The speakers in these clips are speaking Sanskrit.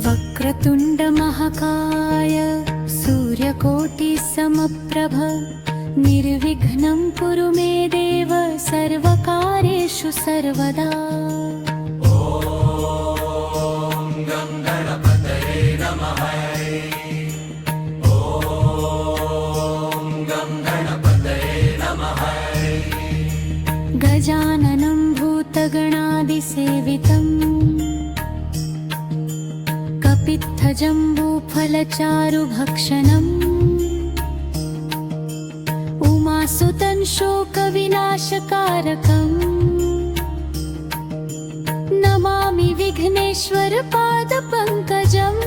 वक्रतुण्ड महाकाय सूर्यकोटि समप्रभ निर्विघ्नं कुरु मे देव सर्वकार्येषु सर्वदा। ॐ गं गणपतये नमः। ॐ गं गणपतये नमः। गजाननं भूतगणादिसेवितम् कपित्थजम्बूफलचारुभक्षणम् उमासुतं शोकविनाशकारकम् नमामि विघ्नेश्वर पादपङ्कजम्।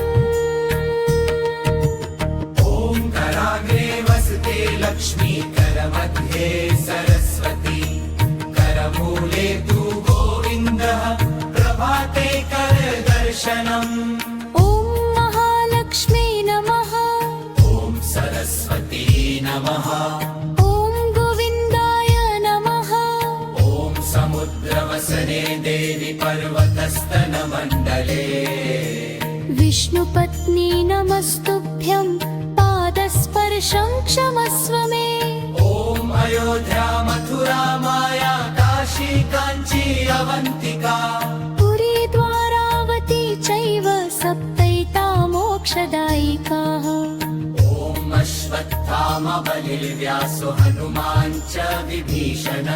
ॐ कराग्रे वसते लक्ष्मी करमध्ये सरस्वती करमूले तु गोविन्दः प्रभाते करदर्शनम्। सरस्वती नमः। ॐ गोविन्दाय नमः। ॐ समुद्रवसने देवी पर्वतस्तनमण्डले विष्णुपत्नी नमस्तुभ्यं पादस्पर्शं क्षमस्व मे। ॐ अयोध्या मथुरा माया काशी काञ्ची अवन्तिका पुरी द्वारावती चैव सप्तैता मोक्षदायिकाः। अश्वत्थामा बलिर्व्यासो हनुमान् च विभीषण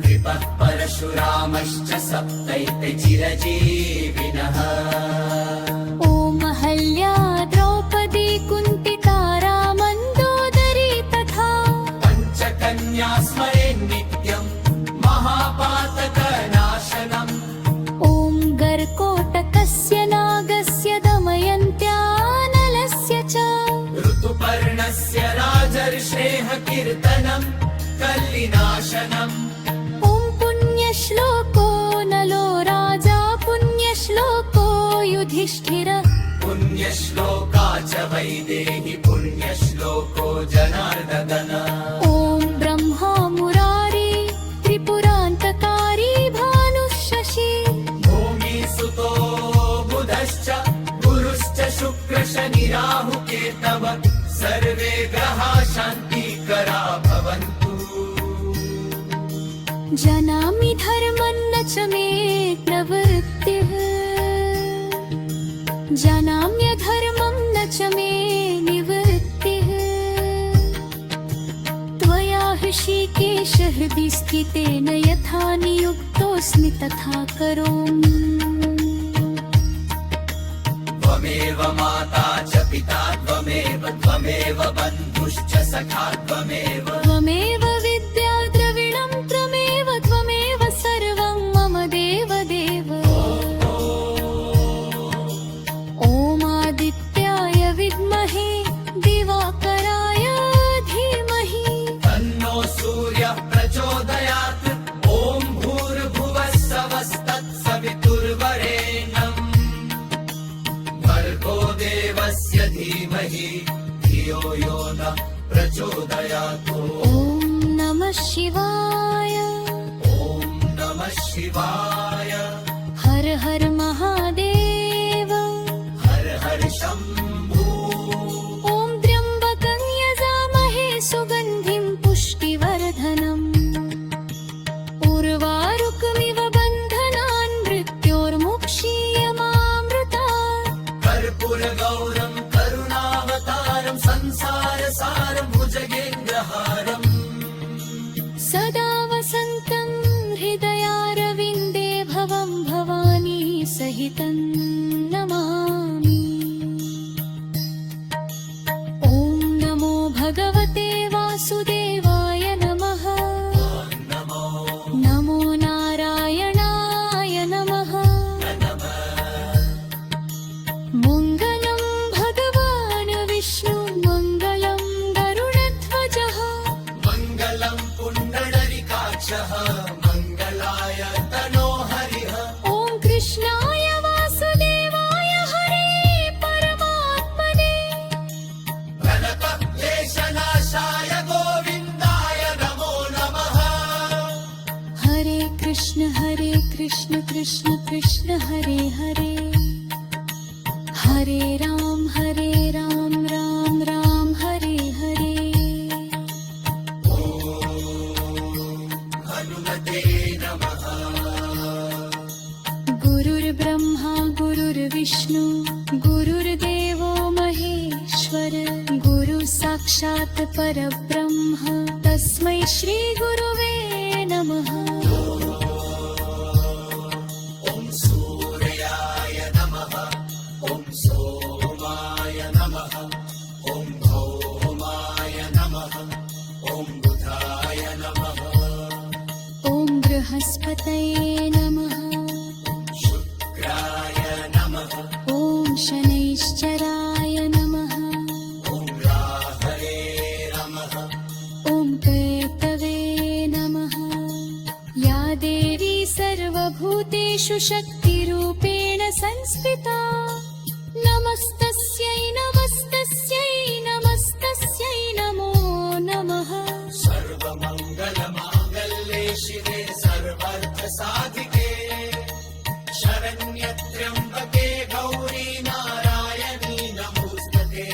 कृपः परशुरामश्च सप्तैते चिरजीविनः। ॐ अहल्या द्रौपदी कुन्ती तारा मन्दोदरी तथा पञ्चकन्या स्मरे नित्यं महापातकनाशनम्। ॐ गर्कोटकस्य नागस्य दमयन्त्या नलस्य च ऋतुपर्णस्य राजर्षेः कीर्तनं कल्लिनाशनम्। ॐ पुण्यश्लोको नलो राजा पुण्यश्लोको युधिष्ठिर पुण्यश्लोका च वैदेही पुण्यश्लोको जनार्दन। ॐ ब्रह्मा मुरारी त्रिपुरान्तकारी भानुः शशी भूमिसुतो बुधश्च गुरुश्च शुक्र शनि राहु केतव सर्वे ग्रहा शान्तिकरा भवन्तु। जानामि धर्मं न च मे प्रवृत्तिः जानाम्यधर्मं न च मे निवृत्तिः त्वया हृषीकेश हृदि स्थितेन यथा नियुक्तोऽस्मि तथा करोमि। त्वमेव माता च पिता त्वमेव बन्धुश्च सखा त्वमेव विद्या द्रविणं त्वमेव सर्वं मम देव देव। ॐ आदित्याय विद्महे दिवाकराय धीमहि तन्नो सूर्यः प्रचोदयात्। ॐ भूर्भुवः स्वस्तत्सवितुर्वरेण्यम् भर्गो देवस्य धीमहि धियो यो नः प्रचोदयात्। ॐ नमः शिवाय। ॐ नमः शिवाय। हर हर महादेव। हर हर शम्भो। ॐ त्र्यम्बकं यजामहे सुगन्धिं पुष्टिवर्धनम् उर्वारुकमिव बन्धनान् मृत्योर्मुक्षीयमामृतात्। कर्पूरगौरं करुणावतारं संसारसारं भुजगेन्द्रहारम् सदा वसन्तं हृदयारविन्दे भवं कृष्ण कृष्ण हरे हरे हरे राम राम राम हरे हरे हनुमते नमः। गुरुर्ब्रह्मा गुरुर्विष्णु गुरुर्देवो महेश्वर गुरु साक्षात् परब्रह्म तस्मै श्री गुरुवे नमः। ॐ सूर्याय नमः। ॐ सोमाय नमः। ॐ भौमाय नमः। ॐ बुधाय नमः। ॐ बृहस्पतये नमः। शुक्राय नमः। ॐ शनैश्चराय नमः। ॐ राहवे नमः। ॐ केतवे नमः। या देवी सर्वभूतेषु शक्तिरूपेण संस्थिता नमस्तस्यै नमस्तस्यै नमस्तस्यै नमो नमः। सर्वमङ्गलमाङ्गल्ये शिवे सर्वार्थसाधिके शरण्यत्र्यम्बके गौरी नारायणी नमोस्तुते।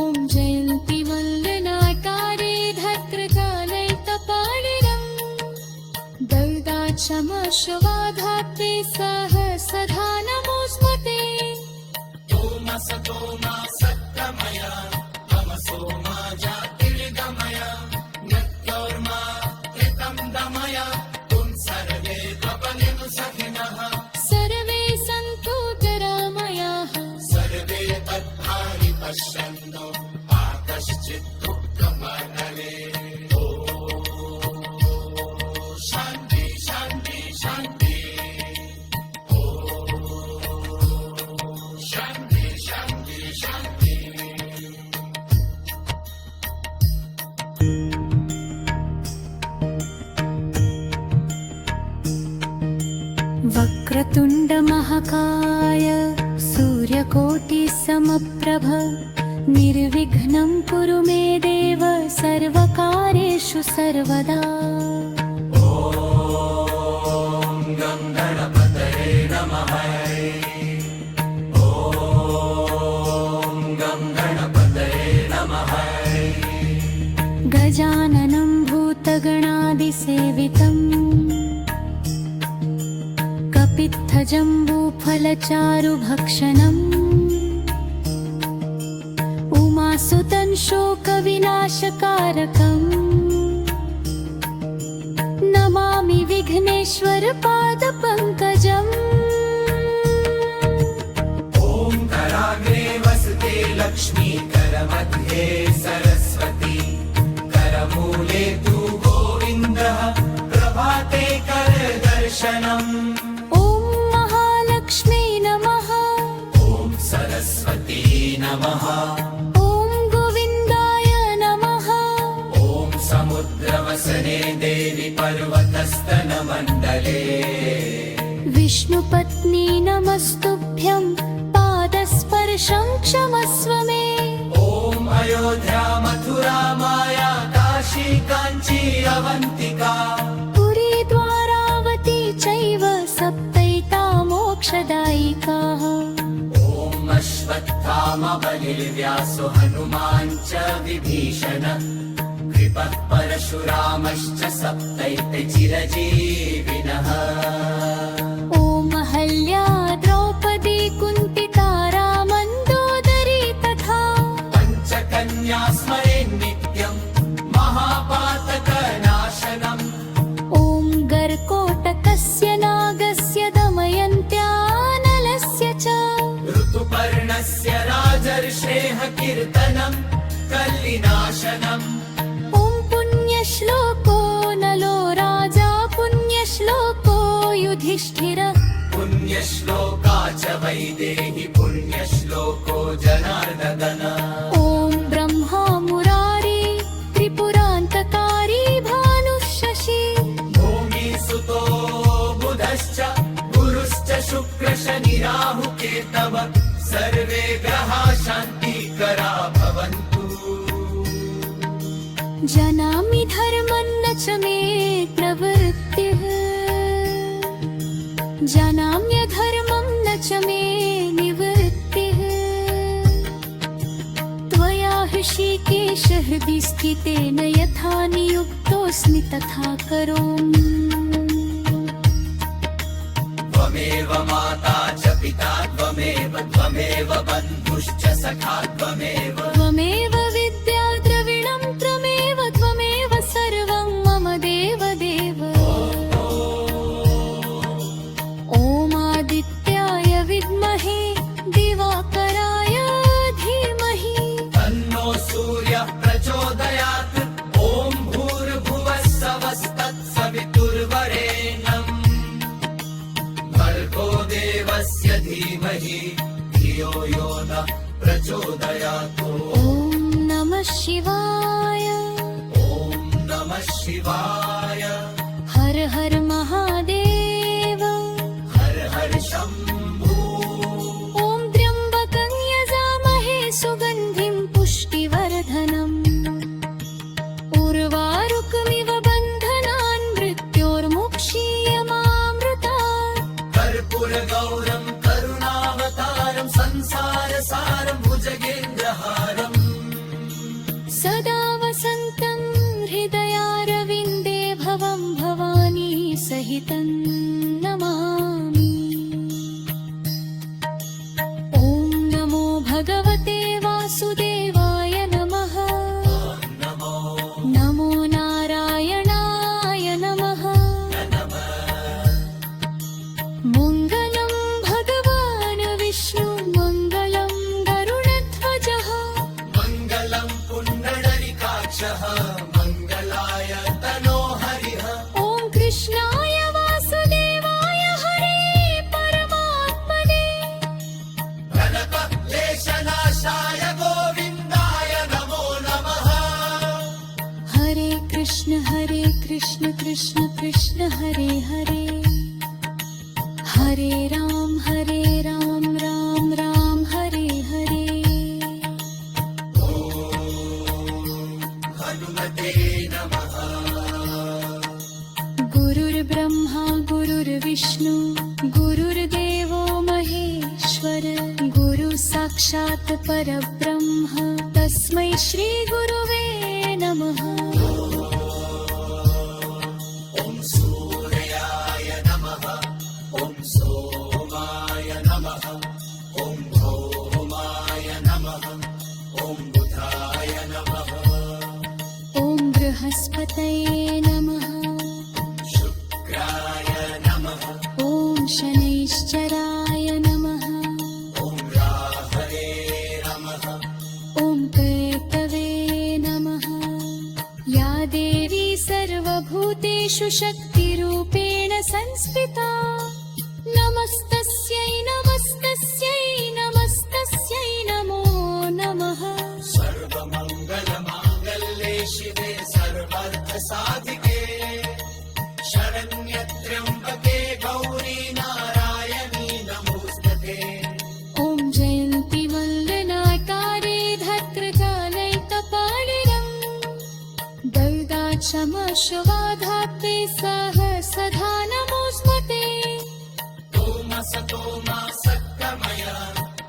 ॐ जयन्ति वन्दनाकारे धर्तृकालैकपाणिनम् दौदाक्षमश्वधात्रे सहसधा नमोऽस्मते। तमसतो मा सत्तमय तमसो मा ज्योतिर्गमय मृत्योर्मा कृतं दमय त्वं सर्वे प्रबलिं सखिनः सर्वे सन्तु निरामयाः सर्वे तद्भारि पश्यन्तु आकश्चित् दुःखमनले। ॐ शान्ति शान्ति शान्ति। ॐ शान्ति शान्ति शान्ति। वक्रतुण्डमहाकाय सूर्यकोटिसमप्रभ निर्विघ्नं कुरु मे देव सर्वकार्येषु सर्वदा। ॐ गं गणपतये नमः। ॐ गं गणपतये नमः। गजाननं भूतगणादिसेवितम् कपित्थजम्बूफलचारुभक्षणम् उमासुतं शोकविनाशकारकम् नमामि विघ्नेश्वर पादपङ्कजम्। ॐ कराग्रे वसते लक्ष्मी करमध्ये सरस्वती करमूले तु गोविन्दः प्रभाते करदर्शनम्। ॐ महालक्ष्मी नमः। ॐ सरस्वती नमः। ॐ गोविन्दाय नमः। ॐ समुद्रवसने देवि पर्वतस्तनमण्डले विष्णुपत्नी नमस्तुभ्यं पादस्पर्शं क्षमस्व मे। ॐ अयोध्या मथुरा माया काशी काञ्ची अवन्तिका पुरी द्वारावती चैव सप्तैता मोक्षदायिकाः। ॐ अश्वत्थाम बलिर्व्यासो हनुमान् च विभीषण कृपः परशुरामश्च सप्तैते चिरजीविनः। ॐ अहल्या द्रौपदी कुन्तितारा मन्दोदरी तथा पञ्चकन्या स्मरे नित्यं महापातकनाशनम्। ॐ गर्कोटकस्य नागस्य दमयन्त्या नलस्य च ऋतुपर्णस्य राजर्षेः कीर्तनं कल्लिनाशनम्। ॐ पुण्यश्लोको नलो राजा पुण्यश्लोको युधिष्ठिर पुण्यश्लोका च वैदेहि पुण्यश्लोको जनार्दन। ॐ ब्रह्मा मुरारी त्रिपुरान्तकारी भानुशशि भूमिसुतो बुधश्च गुरुश्च शुक्रशनिराहुकेतव सर्वे ग्रहा शान्तिकरा भवन्तु। जानामि धर्मं न च मे प्रवृत्तिः जानाम्यधर्मं न च मे निवृत्तिः त्वया ऋषिकेश हृदि स्थितेन यथा नियुक्तोऽस्मि तथा करोमि त्वमेव माता च पिता त्वमेव बन्धुश्च सखा त्वमेव विद्या द्रविणं त्वमेव सर्वं मम देवदेव ॐ विद्महे दिवाकराय धीमहि तन्नो सूर्यः प्रचोदयात् ॐ भूर्भुवः स्वस्तत्सवितुर्वरेण्यम् भर्गो देवस्य धीमहि धियो यो नः प्रचोदयात् ॐ नमः शिवाय ॐ नमः शिवाय हर हर महादेव हर हर शम्भो ॐ त्र्यम्बकं यजामहे सुगन्धिं पुष्टिवर्धनम् उर्वारुकमिव बन्धनान् मृत्योर्मुक्षीयमामृतात् कर्पूरगौरं करुणावतारं संसारसारं भुजगेन्द्रहारम् सदा वसन्तं हृदयारविन्दे भवं भवानी सहितं नमामि ॐ नमो भगवते वासुदेवाय नमः नमो नमो नारायणाय नमः मङ्गलं भगवान् विष्णु मङ्गलं गरुडध्वजः मङ्गलं पुण्डरीकाक्षः मङ्गलाय तनोहरिः ॐ कृष्णाय वासुदेवाय हरे परमात्मने प्रणतक्लेशनाशाय गोविन्दाय नमो नमः हरे कृष्ण कृष्ण कृष्ण हरे हरे हरे राम राम राम हरे हरे हनुमते नमः गुरुर्ब्रह्मा गुरुर्विष्णु गुरुर्देवो महेश्वर गुरु साक्षात् परब्रह्म तस्मै श्री गुरुवे नमः ॐ सूर्याय नमः ॐ सोमाय नमः ॐ भौमाय नमः ॐ बुधाय नमः ॐ बृहस्पतये नमः शुक्राय नमः ॐ शनैश्चराय नमः ॐ राहवे नमः ॐ केतवे नमः या देवी सर्वभूतेषु शक्तिरूपेण संस्थिता नमस्तस्यै नमस्तस्यै नमस्तस्यै नमो नमः सर्वमङ्गलमाङ्गल्ये शिवे सर्वार्थसाधिके शरण्यत्र्यम्बके गौरी नारायणी नमोस्तुते ॐ जयन्ति वन्दनाकारे धत्रकालैकपालिनम् दर्दाक्षमश्वाधात्रे सहसधा नमोऽस्मते तोमसतो मा सत्कमय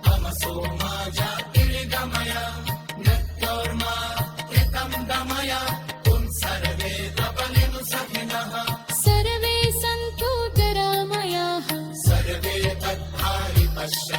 तमसो मा ज्योतिर्गमय मृत्योर्मा कृतं गमय त्वं सर्वे प्रबलिं सखिनः सर्वे सन्तु निरामयाः सर्वे तद्धारि पश्य